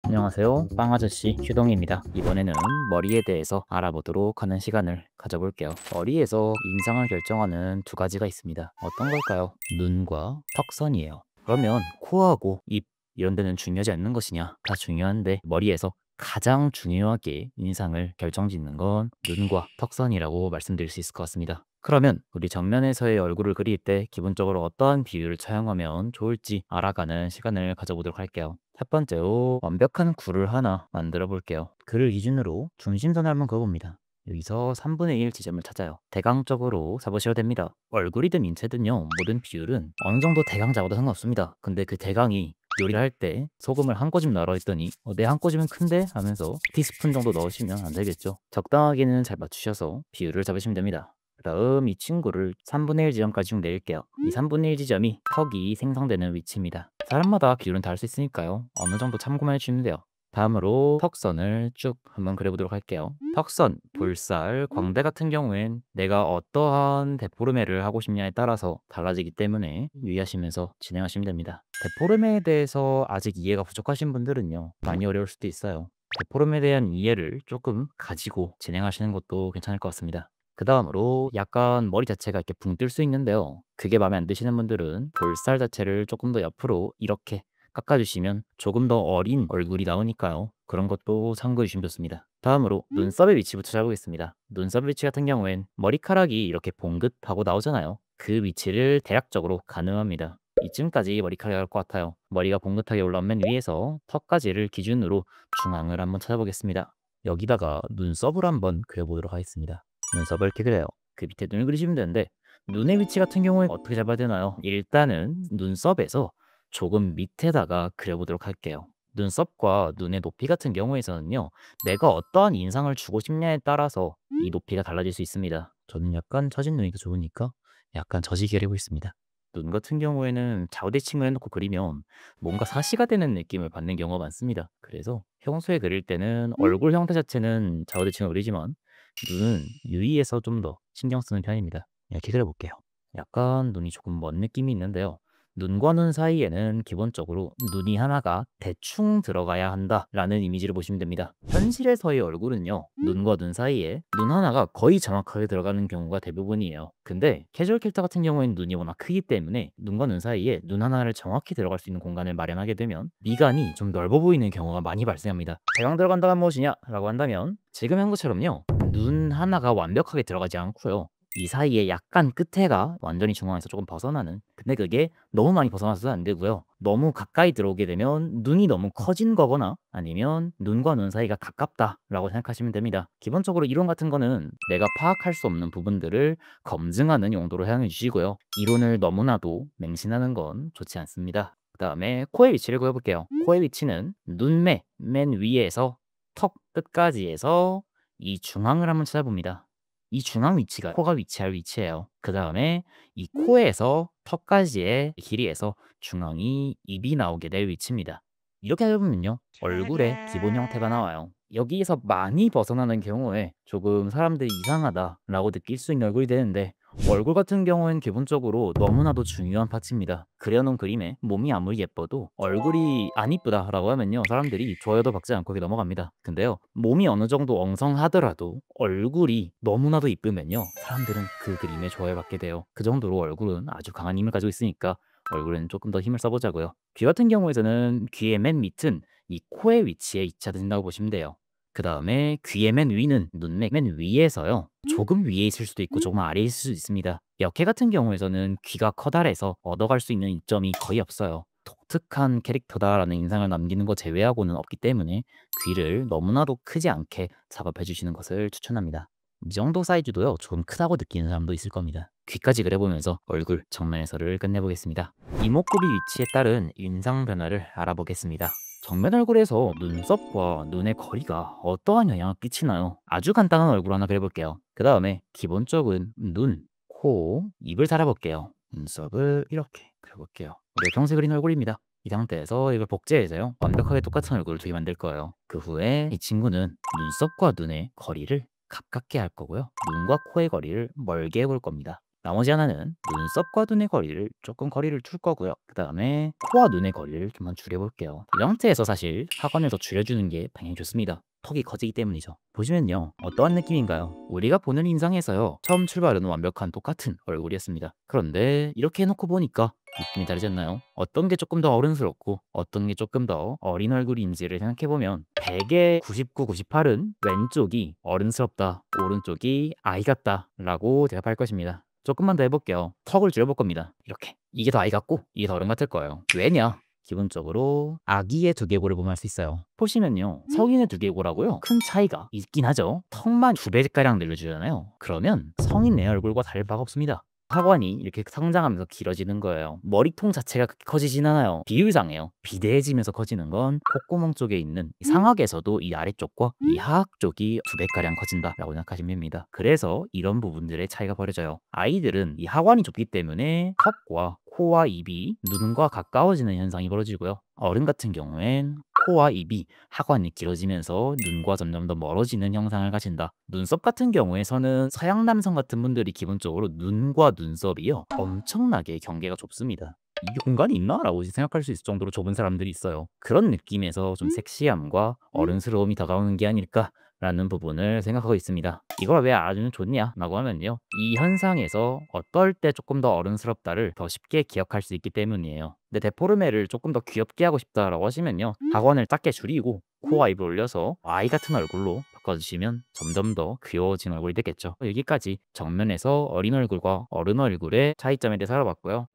안녕하세요. 빵아저씨 휴동입니다. 이번에는 머리에 대해서 알아보도록 하는 시간을 가져볼게요. 머리에서 인상을 결정하는 두 가지가 있습니다. 어떤 걸까요? 눈과 턱선이에요. 그러면 코하고 입 이런 데는 중요하지 않는 것이냐? 다 중요한데 머리에서 가장 중요하게 인상을 결정짓는 건 눈과 턱선이라고 말씀드릴 수 있을 것 같습니다. 그러면 우리 정면에서의 얼굴을 그릴 때 기본적으로 어떠한 비율을 사용하면 좋을지 알아가는 시간을 가져보도록 할게요. 첫 번째로 완벽한 굴을 하나 만들어 볼게요. 그를 기준으로 중심선을 한번 그어봅니다. 여기서 3분의 1 지점을 찾아요. 대강적으로 잡으셔도 됩니다. 얼굴이든 인체든요, 모든 비율은 어느 정도 대강 잡아도 상관없습니다. 근데 그 대강이 요리를 할 때 소금을 한 꼬집 넣으라 했더니 내 한 꼬집은 큰데? 하면서 티스푼 정도 넣으시면 안 되겠죠. 적당하게는 잘 맞추셔서 비율을 잡으시면 됩니다. 그 다음 이 친구를 3분의 1 지점까지 좀 내릴게요. 이 3분의 1 지점이 턱이 생성되는 위치입니다. 사람마다 비율은 다를 수 있으니까요. 어느 정도 참고만 해주시면 돼요. 다음으로 턱선을 쭉 한번 그려보도록 할게요. 턱선, 볼살, 광대 같은 경우엔 내가 어떠한 데포르메를 하고 싶냐에 따라서 달라지기 때문에 유의하시면서 진행하시면 됩니다. 데포르메에 대해서 아직 이해가 부족하신 분들은요, 많이 어려울 수도 있어요. 데포름에 대한 이해를 조금 가지고 진행하시는 것도 괜찮을 것 같습니다. 그 다음으로 약간 머리 자체가 이렇게 붕 뜰 수 있는데요. 그게 마음에 안 드시는 분들은 볼살 자체를 조금 더 옆으로 이렇게 깎아주시면 조금 더 어린 얼굴이 나오니까요. 그런 것도 참고해 주시면 좋습니다. 다음으로 눈썹의 위치부터 잡보겠습니다. 눈썹의 위치 같은 경우엔 머리카락이 이렇게 봉긋하고 나오잖아요. 그 위치를 대략적으로 가늠합니다. 이쯤까지 머리카락이 나올 것 같아요. 머리가 봉긋하게 올라온 맨 위에서 턱까지를 기준으로 중앙을 한번 찾아보겠습니다. 여기다가 눈썹을 한번 그려보도록 하겠습니다. 눈썹을 이렇게 그려요. 그 밑에 눈을 그리시면 되는데 눈의 위치 같은 경우에 어떻게 잡아야 되나요? 일단은 눈썹에서 조금 밑에다가 그려보도록 할게요. 눈썹과 눈의 높이 같은 경우에서는요, 내가 어떠한 인상을 주고 싶냐에 따라서 이 높이가 달라질 수 있습니다. 저는 약간 처진 눈이 더 좋으니까 약간 저지게 그리고 있습니다. 눈 같은 경우에는 좌우대칭을 해놓고 그리면 뭔가 사시가 되는 느낌을 받는 경우가 많습니다. 그래서 평소에 그릴 때는 얼굴 형태 자체는 좌우대칭을 그리지만 눈은 유의해서 좀 더 신경 쓰는 편입니다. 이렇게 그려볼게요. 약간 눈이 조금 먼 느낌이 있는데요. 눈과 눈 사이에는 기본적으로 눈이 하나가 대충 들어가야 한다라는 이미지를 보시면 됩니다. 현실에서의 얼굴은요, 눈과 눈 사이에 눈 하나가 거의 정확하게 들어가는 경우가 대부분이에요. 근데 캐주얼 캐릭터 같은 경우에는 눈이 워낙 크기 때문에 눈과 눈 사이에 눈 하나를 정확히 들어갈 수 있는 공간을 마련하게 되면 미간이 좀 넓어 보이는 경우가 많이 발생합니다. 대강 들어간다가 무엇이냐? 라고 한다면 지금 한 것처럼요, 눈 하나가 완벽하게 들어가지 않고요, 이 사이에 약간 끝에가 완전히 중앙에서 조금 벗어나는, 근데 그게 너무 많이 벗어나서도 안 되고요. 너무 가까이 들어오게 되면 눈이 너무 커진 거거나 아니면 눈과 눈 사이가 가깝다라고 생각하시면 됩니다. 기본적으로 이론 같은 거는 내가 파악할 수 없는 부분들을 검증하는 용도로 사용해 주시고요. 이론을 너무나도 맹신하는 건 좋지 않습니다. 그 다음에 코의 위치를 그려볼게요. 코의 위치는 눈매 맨 위에서 턱 끝까지 해서 이 중앙을 한번 찾아봅니다. 이 중앙 위치가 코가 위치할 위치예요. 그 다음에 이 코에서 턱까지의 길이에서 중앙이 입이 나오게 될 위치입니다. 이렇게 해보면요, 얼굴의 기본 형태가 나와요. 여기에서 많이 벗어나는 경우에 조금 사람들이 이상하다라고 느낄 수 있는 얼굴이 되는데, 얼굴 같은 경우엔 기본적으로 너무나도 중요한 파츠입니다. 그려놓은 그림에 몸이 아무리 예뻐도 얼굴이 안 이쁘다라고 하면요, 사람들이 좋아요도 박지 않고 이렇게 넘어갑니다. 근데요, 몸이 어느 정도 엉성하더라도 얼굴이 너무나도 이쁘면요, 사람들은 그 그림에 좋아요 받게 돼요. 그 정도로 얼굴은 아주 강한 힘을 가지고 있으니까 얼굴에는 조금 더 힘을 써보자고요. 귀 같은 경우에는 귀의 맨 밑은 이 코의 위치에 위치된다고 보시면 돼요. 그 다음에 귀의 맨 위는 눈매 맨 위에서요, 조금 위에 있을 수도 있고 조금 아래에 있을 수도 있습니다. 역캐 같은 경우에는 귀가 커다래서 얻어갈 수 있는 이점이 거의 없어요. 독특한 캐릭터다라는 인상을 남기는 거 제외하고는 없기 때문에 귀를 너무나도 크지 않게 작업해 주시는 것을 추천합니다. 이 정도 사이즈도요, 좀 크다고 느끼는 사람도 있을 겁니다. 귀까지 그려보면서 얼굴 정면에서를 끝내보겠습니다. 이목구비 위치에 따른 인상 변화를 알아보겠습니다. 정면 얼굴에서 눈썹과 눈의 거리가 어떠한 영향을 끼치나요? 아주 간단한 얼굴 하나 그려볼게요. 그 다음에 기본적인 눈, 코, 입을 달아볼게요. 눈썹을 이렇게 그려볼게요. 우리가 평소에 그린 얼굴입니다. 이 상태에서 이걸 복제해서요, 완벽하게 똑같은 얼굴을 두 개 만들 거예요. 그 후에 이 친구는 눈썹과 눈의 거리를 가깝게 할 거고요, 눈과 코의 거리를 멀게 해볼 겁니다. 나머지 하나는 눈썹과 눈의 거리를 조금 거리를 둘 거고요. 그 다음에 코와 눈의 거리를 좀만 줄여볼게요. 이 상태에서 사실 하관을 더 줄여주는 게 당연히 좋습니다. 턱이 커지기 때문이죠. 보시면요, 어떠한 느낌인가요? 우리가 보는 인상에서요, 처음 출발은 완벽한 똑같은 얼굴이었습니다. 그런데 이렇게 해놓고 보니까 느낌이 다르지 않나요? 어떤 게 조금 더 어른스럽고 어떤 게 조금 더 어린 얼굴인지를 생각해보면 100에 99, 98은 왼쪽이 어른스럽다, 오른쪽이 아이 같다 라고 대답할 것입니다. 조금만 더 해볼게요. 턱을 줄여볼 겁니다. 이렇게. 이게 더 아이 같고 이게 더 어른 같을 거예요. 왜냐? 기본적으로 아기의 두개골을 보면 알 수 있어요. 보시면요, 성인의 두개골하고요 큰 차이가 있긴 하죠. 턱만 2배가량 늘려주잖아요. 그러면 성인 내 얼굴과 다를 바가 없습니다. 하관이 이렇게 성장하면서 길어지는 거예요. 머리통 자체가 그렇게 커지진 않아요. 비율상이에요. 비대해지면서 커지는 건 콧구멍 쪽에 있는 이 상악에서도 이 아래쪽과 이 하악 쪽이 2배가량 커진다라고 생각하시면 됩니다. 그래서 이런 부분들의 차이가 벌어져요. 아이들은 이 하관이 좁기 때문에 턱과 코와 입이 눈과 가까워지는 현상이 벌어지고요. 어른 같은 경우엔 코와 입이 하관이 길어지면서 눈과 점점 더 멀어지는 형상을 가진다. 눈썹 같은 경우에서는 서양 남성 같은 분들이 기본적으로 눈과 눈썹이요, 엄청나게 경계가 좁습니다. 이 공간이 있나? 라고 생각할 수 있을 정도로 좁은 사람들이 있어요. 그런 느낌에서 좀 섹시함과 어른스러움이 다가오는 게 아닐까 라는 부분을 생각하고 있습니다. 이걸 왜 알아주면 좋냐? 라고 하면요, 이 현상에서 어떨 때 조금 더 어른스럽다를 더 쉽게 기억할 수 있기 때문이에요. 근데 데포르메를 조금 더 귀엽게 하고 싶다라고 하시면요, 하관을 작게 줄이고 코와 입을 올려서 아이 같은 얼굴로 바꿔주시면 점점 더 귀여워진 얼굴이 되겠죠. 여기까지 정면에서 어린 얼굴과 어른 얼굴의 차이점에 대해서 알아봤고요.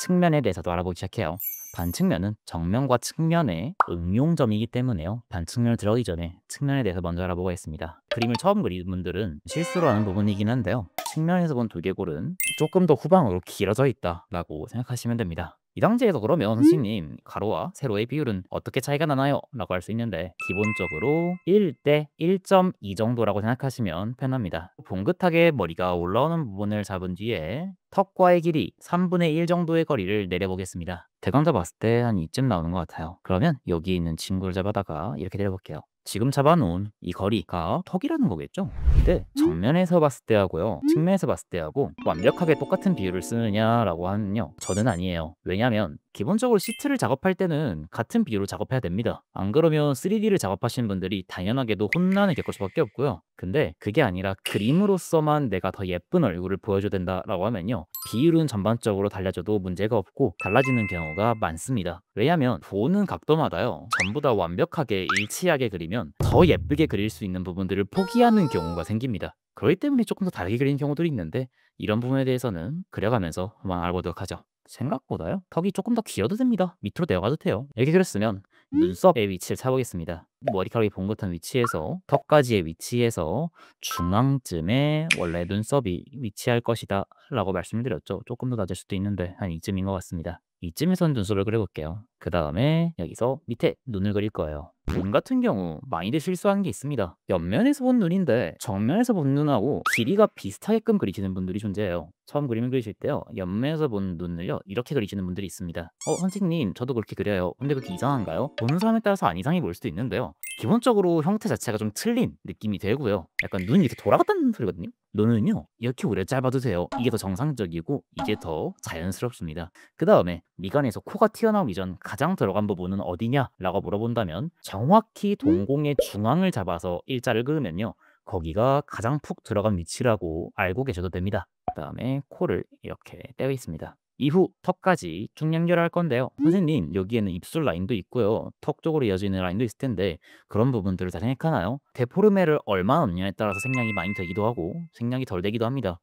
측면에 대해서도 알아보기 시작해요. 반측면은 정면과 측면의 응용점이기 때문에요, 반측면을 들어가기 전에 측면에 대해서 먼저 알아보겠습니다. 그림을 처음 그리는 분들은 실수로 하는 부분이긴 한데요, 측면에서 본 두개골은 조금 더 후방으로 길어져 있다 라고 생각하시면 됩니다. 이 단계에서 그러면 선생님, 가로와 세로의 비율은 어떻게 차이가 나나요? 라고 할 수 있는데, 기본적으로 1대 1.2 정도라고 생각하시면 편합니다. 봉긋하게 머리가 올라오는 부분을 잡은 뒤에 턱과의 길이 3분의 1 정도의 거리를 내려보겠습니다. 대강 잡았을 때 한 이쯤 나오는 것 같아요. 그러면 여기 있는 친구를 잡아다가 이렇게 내려볼게요. 지금 잡아놓은 이 거리가 턱이라는 거겠죠? 근데 정면에서 봤을 때하고요, 측면에서 봤을 때하고 완벽하게 똑같은 비율을 쓰느냐라고 하면요, 저는 아니에요. 왜냐면 기본적으로 시트를 작업할 때는 같은 비율로 작업해야 됩니다. 안 그러면 3D를 작업하시는 분들이 당연하게도 혼란을 겪을 수밖에 없고요. 근데 그게 아니라 그림으로서만 내가 더 예쁜 얼굴을 보여줘야 된다라고 하면요, 비율은 전반적으로 달라져도 문제가 없고 달라지는 경우가 많습니다. 왜냐하면 보는 각도마다요, 전부 다 완벽하게 일치하게 그리면 더 예쁘게 그릴 수 있는 부분들을 포기하는 경우가 생깁니다. 그렇기 때문에 조금 더 다르게 그리는 경우들이 있는데, 이런 부분에 대해서는 그려가면서 한번 알아보도록 하죠. 생각보다요, 턱이 조금 더 길어도 됩니다. 밑으로 내려가도 돼요. 이렇게 그렸으면 눈썹의 위치를 찾아보겠습니다. 머리카락이 봉긋한 위치에서 턱까지의 위치에서 중앙쯤에 원래 눈썹이 위치할 것이다 라고 말씀드렸죠. 조금 더 낮을 수도 있는데 한 이쯤인 것 같습니다. 이쯤에선 눈썹을 그려볼게요. 그 다음에 여기서 밑에 눈을 그릴 거예요. 눈 같은 경우 많이들 실수하는 게 있습니다. 옆면에서 본 눈인데 정면에서 본 눈하고 길이가 비슷하게끔 그리시는 분들이 존재해요. 처음 그림을 그리실 때요, 옆면에서 본 눈을요 이렇게 그리시는 분들이 있습니다. 선생님, 저도 그렇게 그려요. 근데 그게 이상한가요? 보는 사람에 따라서 안 이상해 보일 수도 있는데요, 기본적으로 형태 자체가 좀 틀린 느낌이 되고요. 약간 눈이 이렇게 돌아갔다는 소리거든요. 눈은요, 이렇게 오래 짧아도 돼요. 이게 더 정상적이고 이게 더 자연스럽습니다. 그 다음에 미간에서 코가 튀어나오기 전 가장 들어간 부분은 어디냐? 라고 물어본다면 정확히 동공의 중앙을 잡아서 일자를 그으면요, 거기가 가장 푹 들어간 위치라고 알고 계셔도 됩니다. 그 다음에 코를 이렇게 떼어 있습니다. 이후 턱까지 쭉 연결할 건데요, 선생님, 여기에는 입술 라인도 있고요, 턱 쪽으로 이어지는 라인도 있을 텐데 그런 부분들을 다 생각하나요? 데포르메를 얼마나 넣느냐에 따라서 생략이 많이 되기도 하고 생략이 덜 되기도 합니다.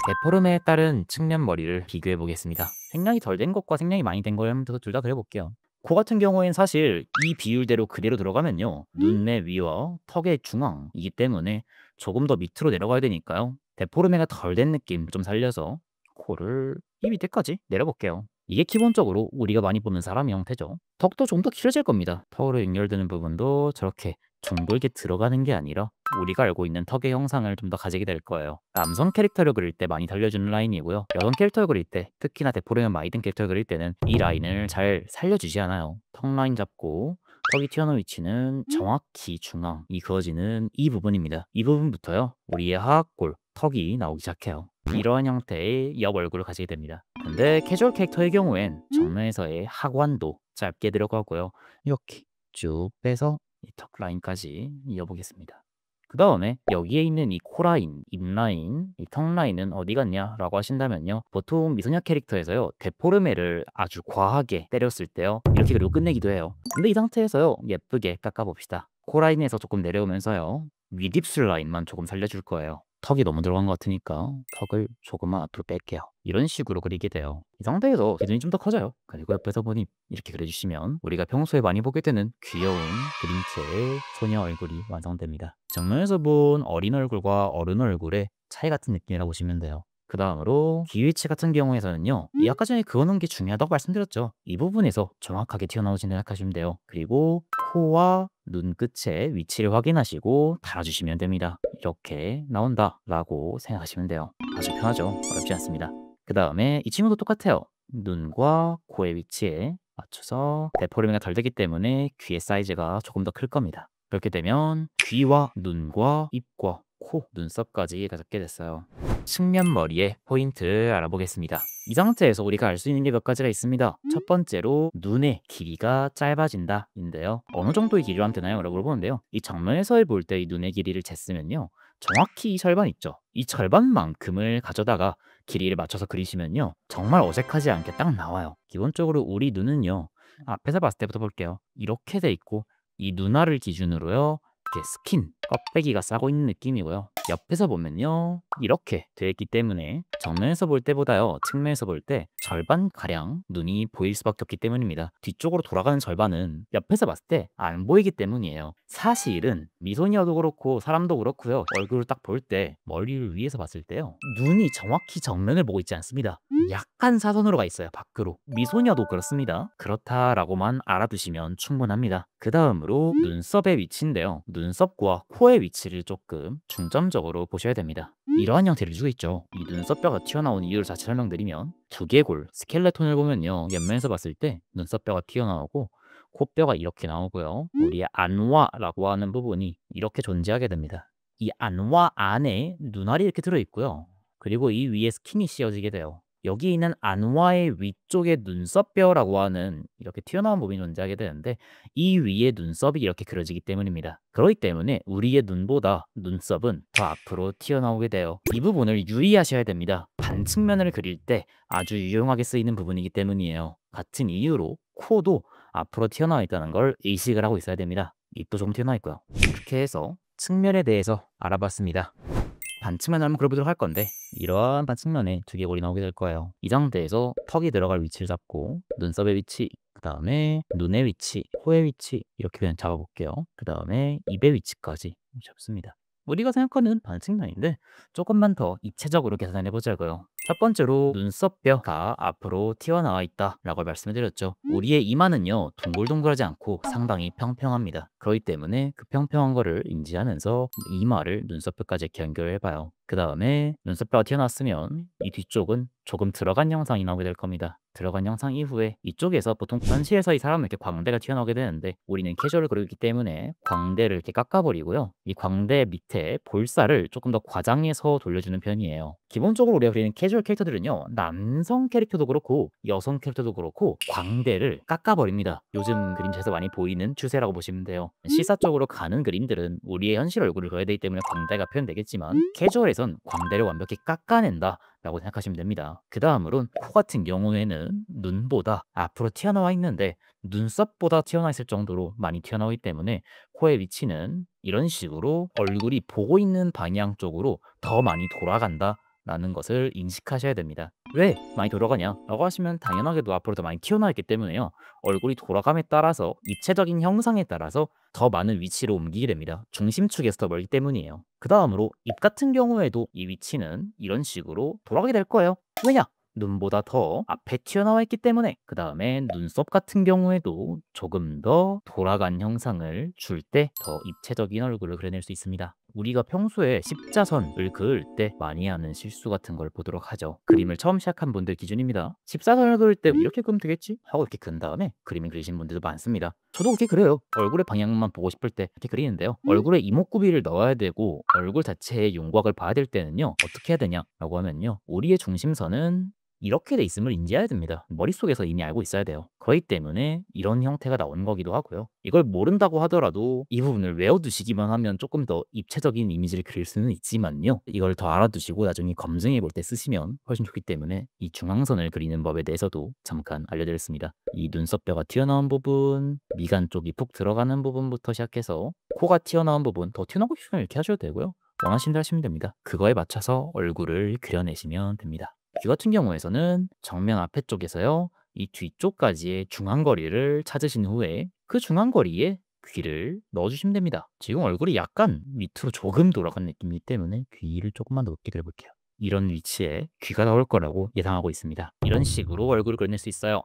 데포르메에 따른 측면 머리를 비교해 보겠습니다. 생략이 덜 된 것과 생략이 많이 된 걸 둘 다 그려볼게요. 코 같은 경우엔 사실 이 비율대로 그대로 들어가면요, 눈의 위와 턱의 중앙이기 때문에 조금 더 밑으로 내려가야 되니까요, 데포르메가 덜 된 느낌 좀 살려서 코를 이 밑에까지 내려볼게요. 이게 기본적으로 우리가 많이 보는 사람의 형태죠. 턱도 좀 더 길어질 겁니다. 턱으로 연결되는 부분도 저렇게 둥글게 들어가는 게 아니라 우리가 알고 있는 턱의 형상을 좀 더 가지게 될 거예요. 남성 캐릭터를 그릴 때 많이 달려주는 라인이고요, 여성 캐릭터를 그릴 때, 특히나 데포르메 많이 든 캐릭터를 그릴 때는 이 라인을 잘 살려주지 않아요. 턱 라인 잡고 턱이 튀어나온 위치는 정확히 중앙이 그어지는 이 부분입니다. 이 부분부터요, 우리의 하악골 턱이 나오기 시작해요. 이러한 형태의 옆 얼굴을 가지게 됩니다. 근데 캐주얼 캐릭터의 경우엔 정면에서의 하관도 짧게 들어가고요. 이렇게 쭉 빼서 이 턱 라인까지 이어보겠습니다. 그 다음에 여기에 있는 이 코라인, 입라인, 이 턱라인은 어디 갔냐 라고 하신다면요, 보통 미소녀 캐릭터에서요 데포르메를 아주 과하게 때렸을 때요 이렇게 그리고 끝내기도 해요. 근데 이 상태에서요 예쁘게 깎아봅시다. 코라인에서 조금 내려오면서요 윗입술 라인만 조금 살려줄 거예요. 턱이 너무 들어간 것 같으니까 턱을 조금만 앞으로 뺄게요. 이런 식으로 그리게 돼요. 이 상태에서 기준이 좀 더 커져요. 그리고 옆에서 보니 이렇게 그려주시면 우리가 평소에 많이 보게 되는 귀여운 그림체의 소녀 얼굴이 완성됩니다. 정면에서 본 어린 얼굴과 어른 얼굴의 차이 같은 느낌이라고 보시면 돼요. 그 다음으로 귀 위치 같은 경우에서는요, 이 아까 전에 그어놓은 게 중요하다고 말씀드렸죠. 이 부분에서 정확하게 튀어나오신다 생각하시면 돼요. 그리고 코와 눈끝의 위치를 확인하시고 달아주시면 됩니다. 이렇게 나온다 라고 생각하시면 돼요. 아주 편하죠. 어렵지 않습니다. 그 다음에 이 친구도 똑같아요. 눈과 코의 위치에 맞춰서 데포르밍가 덜 되기 때문에 귀의 사이즈가 조금 더 클 겁니다. 그렇게 되면 귀와 눈과 입과 코, 눈썹까지 다 잡게 됐어요. 측면 머리의 포인트 알아보겠습니다. 이 상태에서 우리가 알 수 있는 게 몇 가지가 있습니다. 첫 번째로 눈의 길이가 짧아진다 인데요. 어느 정도의 길이로 하면 되나요? 라고 물어보는데요. 이 정면에서 볼 때 이 눈의 길이를 쟀으면요, 정확히 이 절반 있죠. 이 절반만큼을 가져다가 길이를 맞춰서 그리시면요 정말 어색하지 않게 딱 나와요. 기본적으로 우리 눈은요, 앞에서 봤을 때부터 볼게요. 이렇게 돼 있고 이 눈알을 기준으로요 이렇게 스킨, 껍데기가 싸고 있는 느낌이고요. 옆에서 보면요 이렇게 되어 있기 때문에 정면에서 볼 때보다요 측면에서 볼 때 절반가량 눈이 보일 수밖에 없기 때문입니다. 뒤쪽으로 돌아가는 절반은 옆에서 봤을 때 안 보이기 때문이에요. 사실은 미소녀도 그렇고 사람도 그렇고요, 얼굴을 딱 볼 때 머리를 위에서 봤을 때요 눈이 정확히 정면을 보고 있지 않습니다. 약간 사선으로 가 있어요. 밖으로. 미소녀도 그렇습니다. 그렇다라고만 알아두시면 충분합니다. 그 다음으로 눈썹의 위치인데요, 눈썹과 코의 위치를 조금 중점적으로 보셔야 됩니다. 이러한 형태를 주고 있죠. 이 눈썹뼈가 튀어나온 이유를 자체 설명드리면, 두개골, 스켈레톤을 보면요 옆면에서 봤을 때 눈썹뼈가 튀어나오고 코뼈가 이렇게 나오고요, 우리의 안와라고 하는 부분이 이렇게 존재하게 됩니다. 이 안와 안에 눈알이 이렇게 들어있고요, 그리고 이 위에 스킨이 씌워지게 돼요. 여기 있는 안와의 위쪽에 눈썹뼈라고 하는 이렇게 튀어나온 부분이 존재하게 되는데, 이 위에 눈썹이 이렇게 그려지기 때문입니다. 그렇기 때문에 우리의 눈보다 눈썹은 더 앞으로 튀어나오게 돼요. 이 부분을 유의하셔야 됩니다. 반측면을 그릴 때 아주 유용하게 쓰이는 부분이기 때문이에요. 같은 이유로 코도 앞으로 튀어나와 있다는 걸 의식을 하고 있어야 됩니다. 입도 좀 튀어나와 있고요. 이렇게 해서 측면에 대해서 알아봤습니다. 반측면을 한번 그려보도록 할 건데, 이러한 반측면에 두개골이 나오게 될 거예요. 이 상태에서 턱이 들어갈 위치를 잡고 눈썹의 위치, 그 다음에 눈의 위치, 코의 위치 이렇게 그냥 잡아볼게요. 그 다음에 입의 위치까지 잡습니다. 우리가 생각하는 반측면인데 조금만 더 입체적으로 계산해 보자고요. 첫 번째로 눈썹뼈가 앞으로 튀어나와 있다 라고 말씀을 드렸죠. 우리의 이마는요 동글동글하지 않고 상당히 평평합니다. 그렇기 때문에 그 평평한 거를 인지하면서 이마를 눈썹뼈까지 이렇게 연결해 봐요. 그 다음에 눈썹뼈가 튀어나왔으면 이 뒤쪽은 조금 들어간 형상이 나오게 될 겁니다. 들어간 형상 이후에 이쪽에서 보통 현실에서 이 사람은 이렇게 광대가 튀어나오게 되는데, 우리는 캐주얼을 그리기 때문에 광대를 이렇게 깎아버리고요, 이 광대 밑에 볼살을 조금 더 과장해서 돌려주는 편이에요. 기본적으로 우리가 그리는 캐주얼 캐릭터들은요 남성 캐릭터도 그렇고 여성 캐릭터도 그렇고 광대를 깎아버립니다. 요즘 그림체에서 많이 보이는 추세라고 보시면 돼요. 시사 쪽으로 가는 그림들은 우리의 현실 얼굴을 그려야 되기 때문에 광대가 표현되겠지만, 캐주얼에선 광대를 완벽히 깎아낸다 라고 생각하시면 됩니다. 그 다음으론 코 같은 경우에는 눈보다 앞으로 튀어나와 있는데 눈썹보다 튀어나와 있을 정도로 많이 튀어나오기 때문에 코의 위치는 이런 식으로 얼굴이 보고 있는 방향 쪽으로 더 많이 돌아간다 라는 것을 인식하셔야 됩니다. 왜 많이 돌아가냐 라고 하시면 당연하게도 앞으로 더 많이 튀어나와 있기 때문에요, 얼굴이 돌아감에 따라서 입체적인 형상에 따라서 더 많은 위치로 옮기게 됩니다. 중심축에서 더 멀기 때문이에요. 그 다음으로 입 같은 경우에도 이 위치는 이런 식으로 돌아가게 될 거예요. 왜냐? 눈보다 더 앞에 튀어나와 있기 때문에. 그 다음에 눈썹 같은 경우에도 조금 더 돌아간 형상을 줄 때 더 입체적인 얼굴을 그려낼 수 있습니다. 우리가 평소에 십자선을 그을 때 많이 하는 실수 같은 걸 보도록 하죠. 그림을 처음 시작한 분들 기준입니다. 십자선을 그을 때 이렇게 그으면 되겠지? 하고 이렇게 그은 다음에 그림을 그리신 분들도 많습니다. 저도 그렇게 그려요. 얼굴의 방향만 보고 싶을 때 이렇게 그리는데요. 얼굴에 이목구비를 넣어야 되고 얼굴 자체의 윤곽을 봐야 될 때는요. 어떻게 해야 되냐라고 하면요. 우리의 중심선은 이렇게 돼 있음을 인지해야 됩니다. 머릿속에서 이미 알고 있어야 돼요. 그렇기 때문에 이런 형태가 나오는 거기도 하고요. 이걸 모른다고 하더라도 이 부분을 외워두시기만 하면 조금 더 입체적인 이미지를 그릴 수는 있지만요. 이걸 더 알아두시고 나중에 검증해 볼 때 쓰시면 훨씬 좋기 때문에 이 중앙선을 그리는 법에 대해서도 잠깐 알려드렸습니다. 이 눈썹뼈가 튀어나온 부분, 미간 쪽이 푹 들어가는 부분부터 시작해서 코가 튀어나온 부분, 더 튀어나오고 싶으면 이렇게 하셔도 되고요. 원하신 대로 하시면 됩니다. 그거에 맞춰서 얼굴을 그려내시면 됩니다. 귀 같은 경우에서는 정면 앞에 쪽에서요. 이 뒤쪽까지의 중앙거리를 찾으신 후에 그 중앙거리에 귀를 넣어주시면 됩니다. 지금 얼굴이 약간 밑으로 조금 돌아간 느낌이기 때문에 귀를 조금만 높게 그려볼게요. 이런 위치에 귀가 나올 거라고 예상하고 있습니다. 이런 식으로 얼굴을 그려낼 수 있어요.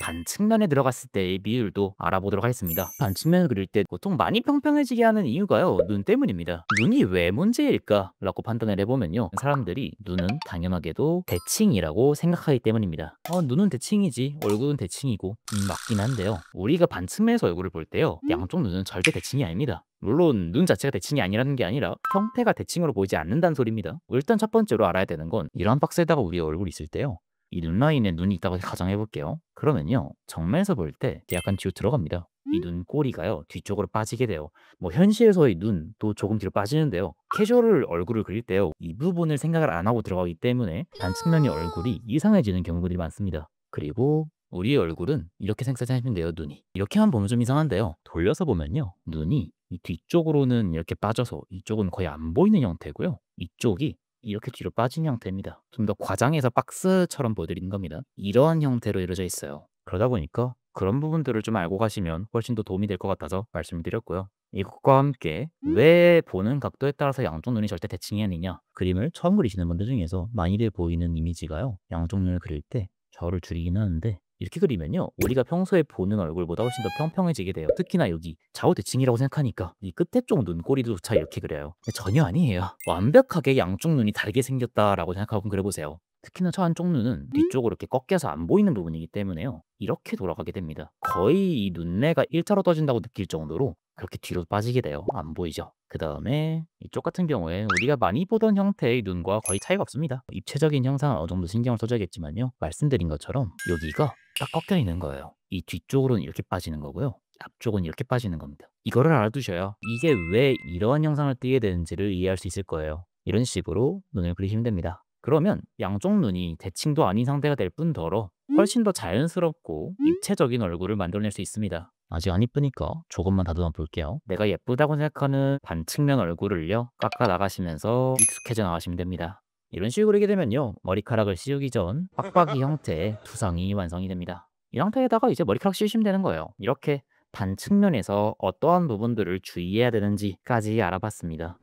반측면에 들어갔을 때의 비율도 알아보도록 하겠습니다. 반측면을 그릴 때 보통 많이 평평해지게 하는 이유가요. 눈 때문입니다. 눈이 왜 문제일까? 라고 판단을 해보면요. 사람들이 눈은 당연하게도 대칭이라고 생각하기 때문입니다. 눈은 대칭이지, 얼굴은 대칭이고 맞긴 한데요. 우리가 반측면에서 얼굴을 볼 때요. 양쪽 눈은 절대 대칭이 아닙니다. 물론 눈 자체가 대칭이 아니라는 게 아니라 형태가 대칭으로 보이지 않는다는 소리입니다. 일단 첫 번째로 알아야 되는 건 이런 박스에다가 우리 얼굴이 있을 때요. 이 눈 라인에 눈이 있다고 가정해 볼게요. 그러면요. 정면에서 볼 때 약간 뒤로 들어갑니다. 이 눈꼬리가요. 뒤쪽으로 빠지게 돼요. 뭐 현실에서의 눈도 조금 뒤로 빠지는데요. 캐주얼 얼굴을 그릴 때요. 이 부분을 생각을 안 하고 들어가기 때문에 반측면의 얼굴이 이상해지는 경우들이 많습니다. 그리고 우리의 얼굴은 이렇게 생각하시면 돼요. 눈이. 이렇게만 보면 좀 이상한데요. 돌려서 보면요. 눈이 이 뒤쪽으로는 이렇게 빠져서 이쪽은 거의 안 보이는 형태고요. 이쪽이 이렇게 뒤로 빠진 형태입니다. 좀 더 과장해서 박스처럼 보여드리는 겁니다. 이러한 형태로 이루어져 있어요. 그러다 보니까 그런 부분들을 좀 알고 가시면 훨씬 더 도움이 될 것 같아서 말씀을 드렸고요. 이것과 함께 왜 보는 각도에 따라서 양쪽 눈이 절대 대칭이 아니냐. 그림을 처음 그리시는 분들 중에서 많이들 보이는 이미지가요. 양쪽 눈을 그릴 때 저를 줄이긴 하는데 이렇게 그리면요. 우리가 평소에 보는 얼굴보다 훨씬 더 평평해지게 돼요. 특히나 여기 좌우대칭이라고 생각하니까 이 끝에 쪽 눈꼬리도조차 이렇게 그려요. 근데 전혀 아니에요. 완벽하게 양쪽 눈이 다르게 생겼다라고 생각하고 그려보세요. 특히나 저 한쪽 눈은 뒤쪽으로 이렇게 꺾여서 안 보이는 부분이기 때문에요. 이렇게 돌아가게 됩니다. 거의 이 눈매가 일자로 떠진다고 느낄 정도로 그렇게 뒤로 빠지게 돼요. 안 보이죠? 그 다음에 이쪽 같은 경우에 우리가 많이 보던 형태의 눈과 거의 차이가 없습니다. 입체적인 형상은 어느 정도 신경을 써줘야겠지만요. 말씀드린 것처럼 여기가 딱 꺾여 있는 거예요. 이 뒤쪽으로는 이렇게 빠지는 거고요. 앞쪽은 이렇게 빠지는 겁니다. 이거를 알아두셔야 이게 왜 이러한 형상을 띠게 되는지를 이해할 수 있을 거예요. 이런 식으로 눈을 그리시면 됩니다. 그러면 양쪽 눈이 대칭도 아닌 상태가 될 뿐더러 훨씬 더 자연스럽고 입체적인 얼굴을 만들어낼 수 있습니다. 아직 안 이쁘니까 조금만 다듬어 볼게요. 내가 예쁘다고 생각하는 반측면 얼굴을요. 깎아 나가시면서 익숙해져 나가시면 됩니다. 이런 식으로 그리게 되면요. 머리카락을 씌우기 전 빡빡이 형태의 두상이 완성이 됩니다. 이 상태에다가 이제 머리카락 씌우시면 되는 거예요. 이렇게 반측면에서 어떠한 부분들을 주의해야 되는지까지 알아봤습니다.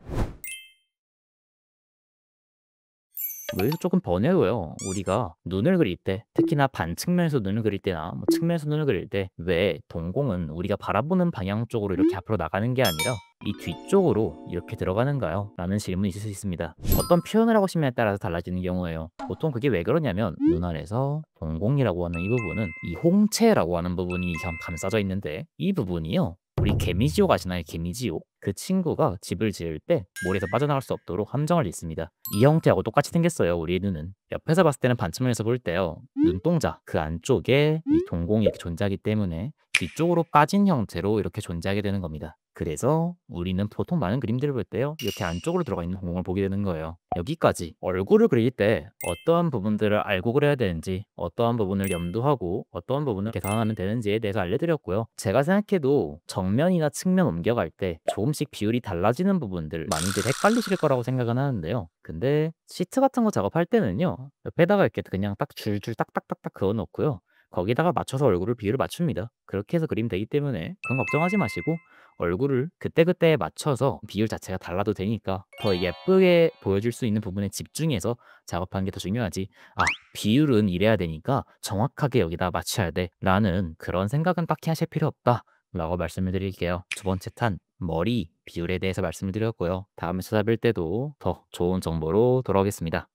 여기서 조금 번외로요. 우리가 눈을 그릴 때, 특히나 반측면에서 눈을 그릴 때나 뭐 측면에서 눈을 그릴 때 왜 동공은 우리가 바라보는 방향 쪽으로 이렇게 앞으로 나가는 게 아니라 이 뒤쪽으로 이렇게 들어가는가요? 라는 질문이 있을 수 있습니다. 어떤 표현을 하고 싶냐에 따라서 달라지는 경우예요. 보통 그게 왜 그러냐면 눈 안에서 동공이라고 하는 이 부분은 이 홍채라고 하는 부분이 감싸져 있는데 이 부분이요. 우리 개미지옥 아시나요? 개미지옥. 그 친구가 집을 지을 때 모래에서 빠져나갈 수 없도록 함정을 짓습니다. 이 형태하고 똑같이 생겼어요. 우리의 눈은. 옆에서 봤을 때는 반측면에서 볼 때요. 눈동자 그 안쪽에 이 동공이 이렇게 존재하기 때문에 뒤쪽으로 빠진 형태로 이렇게 존재하게 되는 겁니다. 그래서 우리는 보통 많은 그림들을 볼 때요. 이렇게 안쪽으로 들어가 있는 동공을 보게 되는 거예요. 여기까지 얼굴을 그릴 때 어떠한 부분들을 알고 그려야 되는지, 어떠한 부분을 염두하고 어떠한 부분을 계산하면 되는지에 대해서 알려드렸고요. 제가 생각해도 정면이나 측면 옮겨갈 때 조금씩 비율이 달라지는 부분들 많이들 헷갈리실 거라고 생각은 하는데요. 근데 시트 같은 거 작업할 때는요. 옆에다가 이렇게 그냥 딱 줄줄 딱딱딱딱 그어 놓고요. 거기다가 맞춰서 얼굴을 비율을 맞춥니다. 그렇게 해서 그리면 되기 때문에 그건 걱정하지 마시고 얼굴을 그때그때에 맞춰서 비율 자체가 달라도 되니까 더 예쁘게 보여줄 수 있는 부분에 집중해서 작업하는 게 더 중요하지, 비율은 이래야 되니까 정확하게 여기다 맞춰야 돼 라는 그런 생각은 딱히 하실 필요 없다 라고 말씀을 드릴게요. 두 번째 탄 머리 비율에 대해서 말씀을 드렸고요. 다음에 찾아뵐 때도 더 좋은 정보로 돌아오겠습니다.